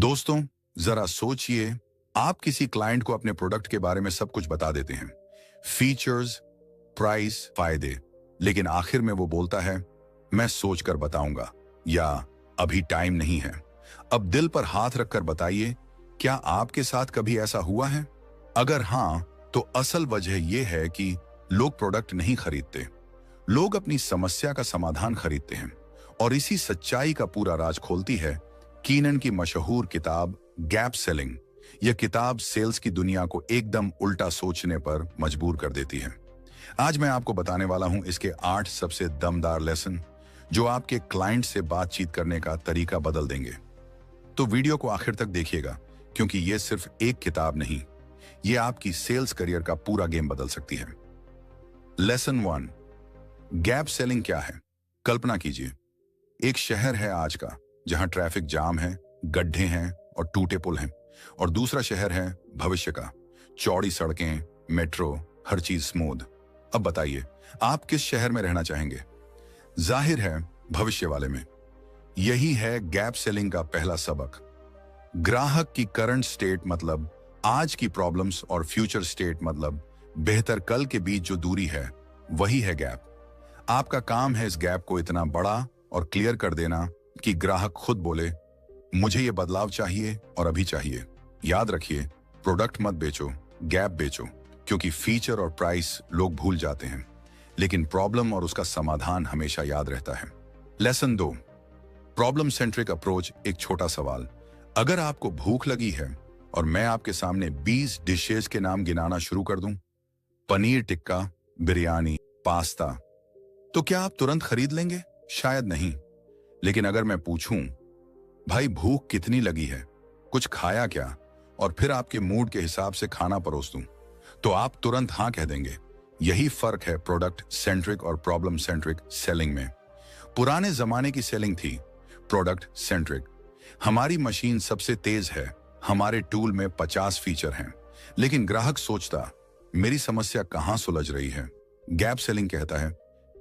दोस्तों, जरा सोचिए, आप किसी क्लाइंट को अपने प्रोडक्ट के बारे में सब कुछ बता देते हैं। फीचर्स, प्राइस, फायदे। लेकिन आखिर में वो बोलता है, मैं सोचकर बताऊंगा, या अभी टाइम नहीं है। अब दिल पर हाथ रखकर बताइए, क्या आपके साथ कभी ऐसा हुआ है? अगर हां, तो असल वजह यह है कि लोग प्रोडक्ट नहीं खरीदते। लोग अपनी समस्या का समाधान खरीदते हैं। और इसी सच्चाई का पूरा राज खोलती है कीनन की मशहूर किताब गैप सेलिंग। यह किताब सेल्स की दुनिया को एकदम उल्टा सोचने पर मजबूर कर देती है। आज मैं आपको बताने वाला हूं इसके 8 सबसे दमदार लेसन, जो आपके क्लाइंट से बातचीत करने का तरीका बदल देंगे। तो वीडियो को आखिर तक देखिएगा, क्योंकि यह सिर्फ एक किताब नहीं, यह आपकी सेल्स करियर का पूरा गेम बदल सकती है। लेसन 1, गैप सेलिंग क्या है? कल्पना कीजिए, एक शहर है आज का, जहां ट्रैफिक जाम है, गड्ढे हैं और टूटे पुल हैं। और दूसरा शहर है भविष्य का, चौड़ी सड़कें, मेट्रो, हर चीज स्मूथ। अब बताइए, आप किस शहर में रहना चाहेंगे? जाहिर है, भविष्य वाले में। यही है गैप सेलिंग का पहला सबक। ग्राहक की करंट स्टेट मतलब आज की प्रॉब्लम्स, और फ्यूचर स्टेट मतलब बेहतर कल के बीच जो दूरी है, वही है गैप। आपका काम है इस गैप को इतना बड़ा और क्लियर कर देना कि ग्राहक खुद बोले, मुझे ये बदलाव चाहिए और अभी चाहिए। याद रखिए, प्रोडक्ट मत बेचो, गैप बेचो। क्योंकि फीचर और प्राइस लोग भूल जाते हैं, लेकिन प्रॉब्लम और उसका समाधान हमेशा याद रहता है। Lesson 2, problem centric approach. एक छोटा सवाल, अगर आपको भूख लगी है और मैं आपके सामने 20 डिशेज के नाम गिनाना शुरू कर दूं, पनीर टिक्का, बिरयानी, पास्ता, तो क्या आप तुरंत खरीद लेंगे? शायद नहीं। लेकिन अगर मैं पूछूं, भाई भूख कितनी लगी है, कुछ खाया क्या, और फिर आपके मूड के हिसाब से खाना परोस दूं, तो आप तुरंत हां कह देंगे। यही फर्क है प्रोडक्ट सेंट्रिक और प्रॉब्लम सेंट्रिक सेलिंग में। पुराने जमाने की सेलिंग थी प्रोडक्ट सेंट्रिक। हमारी मशीन सबसे तेज है, हमारे टूल में 50 फीचर हैं, लेकिन ग्राहक सोचता, मेरी समस्या कहां सुलझ रही है? गैप सेलिंग कहता है,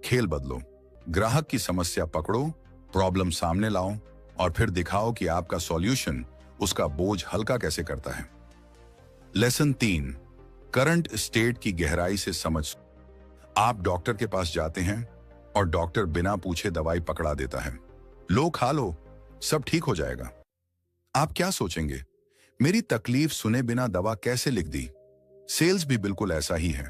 खेल बदलो, ग्राहक की समस्या पकड़ो, प्रॉब्लम सामने लाओ, और फिर दिखाओ कि आपका सॉल्यूशन उसका बोझ हल्का कैसे करता है। लेसन 3, करंट स्टेट की गहराई से समझ। आप डॉक्टर के पास जाते हैं और डॉक्टर बिना पूछे दवाई पकड़ा देता है, लो खा लो, सब ठीक हो जाएगा। आप क्या सोचेंगे, मेरी तकलीफ सुने बिना दवा कैसे लिख दी? सेल्स भी बिल्कुल ऐसा ही है।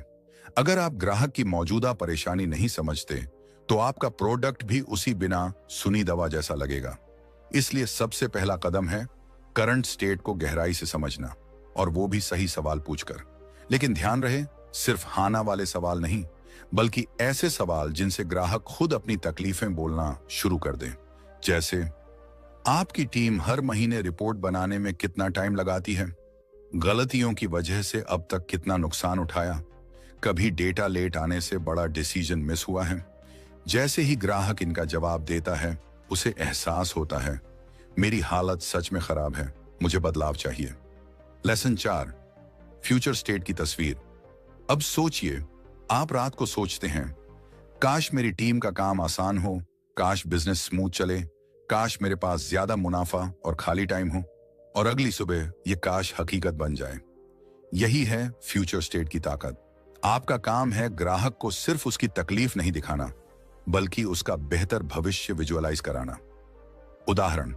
अगर आप ग्राहक की मौजूदा परेशानी नहीं समझते, तो आपका प्रोडक्ट भी उसी बिना सुनी दवा जैसा लगेगा। इसलिए सबसे पहला कदम है करंट स्टेट को गहराई से समझना, और वो भी सही सवाल पूछकर। लेकिन ध्यान रहे, सिर्फ हाना वाले सवाल नहीं, बल्कि ऐसे सवाल जिनसे ग्राहक खुद अपनी तकलीफें बोलना शुरू कर दे। जैसे, आपकी टीम हर महीने रिपोर्ट बनाने में कितना टाइम लगाती है? गलतियों की वजह से अब तक कितना नुकसान उठाया? कभी डेटा लेट आने से बड़ा डिसीजन मिस हुआ है? जैसे ही ग्राहक इनका जवाब देता है, उसे एहसास होता है, मेरी हालत सच में खराब है, मुझे बदलाव चाहिए। लेसन 4, फ्यूचर स्टेट की तस्वीर। अब सोचिए, आप रात को सोचते हैं, काश मेरी टीम का काम आसान हो, काश बिजनेस स्मूथ चले, काश मेरे पास ज्यादा मुनाफा और खाली टाइम हो, और अगली सुबह ये काश हकीकत बन जाए। यही है फ्यूचर स्टेट की ताकत। आपका काम है ग्राहक को सिर्फ उसकी तकलीफ नहीं दिखाना, बल्कि उसका बेहतर भविष्य विजुअलाइज कराना। उदाहरण,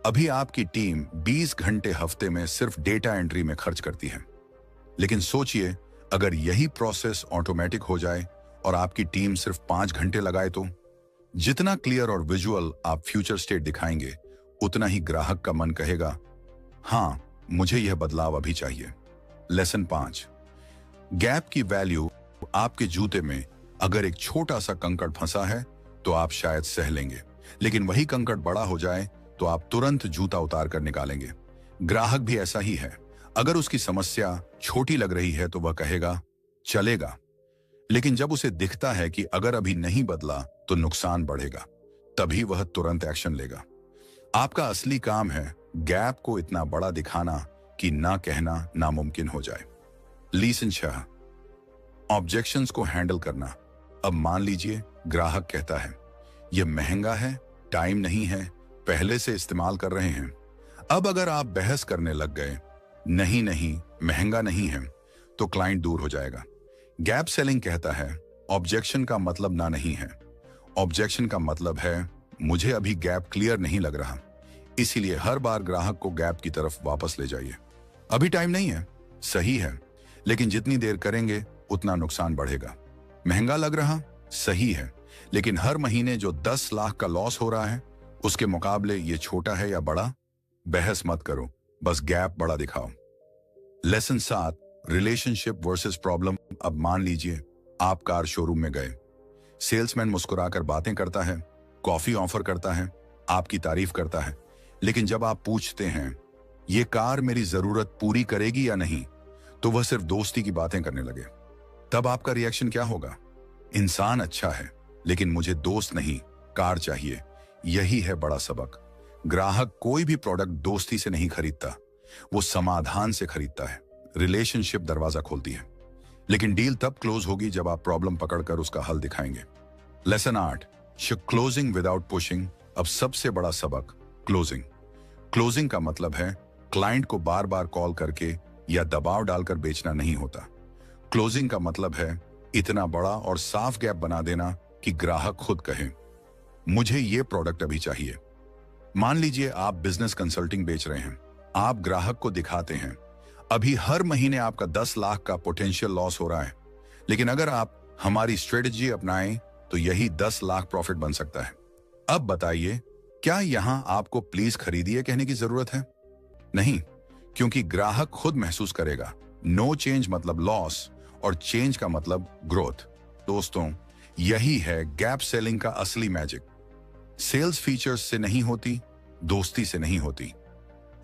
अभी आपकी टीम 20 घंटे हफ्ते में सिर्फ डेटा एंट्री में खर्च करती है। लेकिन सोचिए, अगर यही प्रोसेस ऑटोमेटिक हो जाए और आपकी टीम सिर्फ 5 घंटे लगाए तो? जितना क्लियर और विजुअल आप फ्यूचर स्टेट दिखाएंगे, उतना ही ग्राहक का मन कहेगा, हां, मुझे यह बदलाव अभी चाहिए। लेसन 5, गैप की वैल्यू। आपके जूते में अगर एक छोटा सा कंकड़ फंसा है, तो आप शायद सह लेंगे, लेकिन वही कंकड़ बड़ा हो जाए तो आप तुरंत जूता उतार कर निकालेंगे। ग्राहक भी ऐसा ही है। अगर उसकी समस्या छोटी लग रही है तो वह कहेगा, चलेगा, लेकिन जब उसे दिखता है कि अगर अभी नहीं बदला तो नुकसान बढ़ेगा, तभी वह तुरंत एक्शन लेगा। आपका असली काम है गैप को इतना बड़ा दिखाना कि ना कहना नामुमकिन हो जाए। लेसन 6, ऑब्जेक्शंस को हैंडल करना। अब मान लीजिए ग्राहक कहता है, यह महंगा है, टाइम नहीं है, पहले से इस्तेमाल कर रहे हैं। अब अगर आप बहस करने लग गए, नहीं नहीं महंगा नहीं है, तो क्लाइंट दूर हो जाएगा। गैप सेलिंग कहता है ऑब्जेक्शन का मतलब ना नहीं है, ऑब्जेक्शन का मतलब है मुझे अभी गैप क्लियर नहीं लग रहा, इसीलिए हर बार ग्राहक को गैप की तरफ वापस ले जाइए। अभी टाइम नहीं है, सही है, लेकिन जितनी देर करेंगे उतना नुकसान बढ़ेगा। महंगा लग रहा, सही है, लेकिन हर महीने जो 10 लाख का लॉस हो रहा है उसके मुकाबले ये छोटा है या बड़ा? बहस मत करो, बस गैप बड़ा दिखाओ। Lesson 7, relationship versus problem. अब मान लीजिए आप कार शोरूम में गए, सेल्समैन मुस्कुराकर बातें करता है, कॉफी ऑफर करता है, आपकी तारीफ करता है, लेकिन जब आप पूछते हैं ये कार मेरी जरूरत पूरी करेगी या नहीं, तो वह सिर्फ दोस्ती की बातें करने लगे। तब आपका रिएक्शन क्या होगा? इंसान अच्छा है, लेकिन मुझे दोस्त नहीं, कार चाहिए। यही है बड़ा सबक। ग्राहक कोई भी प्रोडक्ट दोस्ती से नहीं खरीदता, वो समाधान से खरीदता है। रिलेशनशिप दरवाजा खोलती है, लेकिन डील तब क्लोज होगी जब आप प्रॉब्लम पकड़कर उसका हल दिखाएंगे। Lesson 8, closing without pushing. अब सबसे बड़ा सबक, क्लोजिंग। क्लोजिंग का मतलब है क्लाइंट को बार बार कॉल करके या दबाव डालकर बेचना नहीं होता। क्लोजिंग का मतलब है इतना बड़ा और साफ गैप बना देना कि ग्राहक खुद कहे मुझे ये प्रोडक्ट अभी चाहिए। मान लीजिए आप बिजनेस कंसल्टिंग बेच रहे हैं, आप ग्राहक को दिखाते हैं अभी हर महीने आपका 10 लाख का पोटेंशियल लॉस हो रहा है, लेकिन अगर आप हमारी स्ट्रेटजी अपनाएं तो यही 10 लाख प्रॉफिट बन सकता है। अब बताइए, क्या यहां आपको प्लीज खरीदिए कहने की जरूरत है? नहीं, क्योंकि ग्राहक खुद महसूस करेगा नो चेंज मतलब लॉस और चेंज का मतलब ग्रोथ। दोस्तों, यही है गैप सेलिंग का असली मैजिक। सेल्स फीचर्स से नहीं होती, दोस्ती से नहीं होती।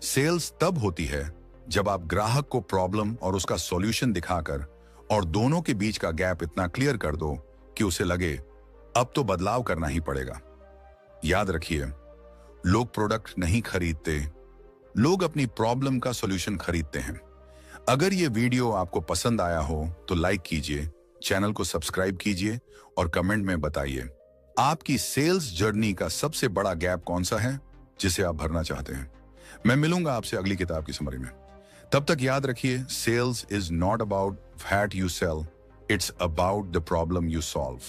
सेल्स तब होती है जब आप ग्राहक को प्रॉब्लम और उसका सॉल्यूशन दिखाकर और दोनों के बीच का गैप इतना क्लियर कर दो कि उसे लगे अब तो बदलाव करना ही पड़ेगा। याद रखिए, लोग प्रोडक्ट नहीं खरीदते, लोग अपनी प्रॉब्लम का सॉल्यूशन खरीदते हैं। अगर ये वीडियो आपको पसंद आया हो तो लाइक कीजिए, चैनल को सब्सक्राइब कीजिए और कमेंट में बताइए आपकी सेल्स जर्नी का सबसे बड़ा गैप कौन सा है जिसे आप भरना चाहते हैं। मैं मिलूंगा आपसे अगली किताब की समरी में। तब तक याद रखिए, sales is not about what you sell, it's about the problem you solve.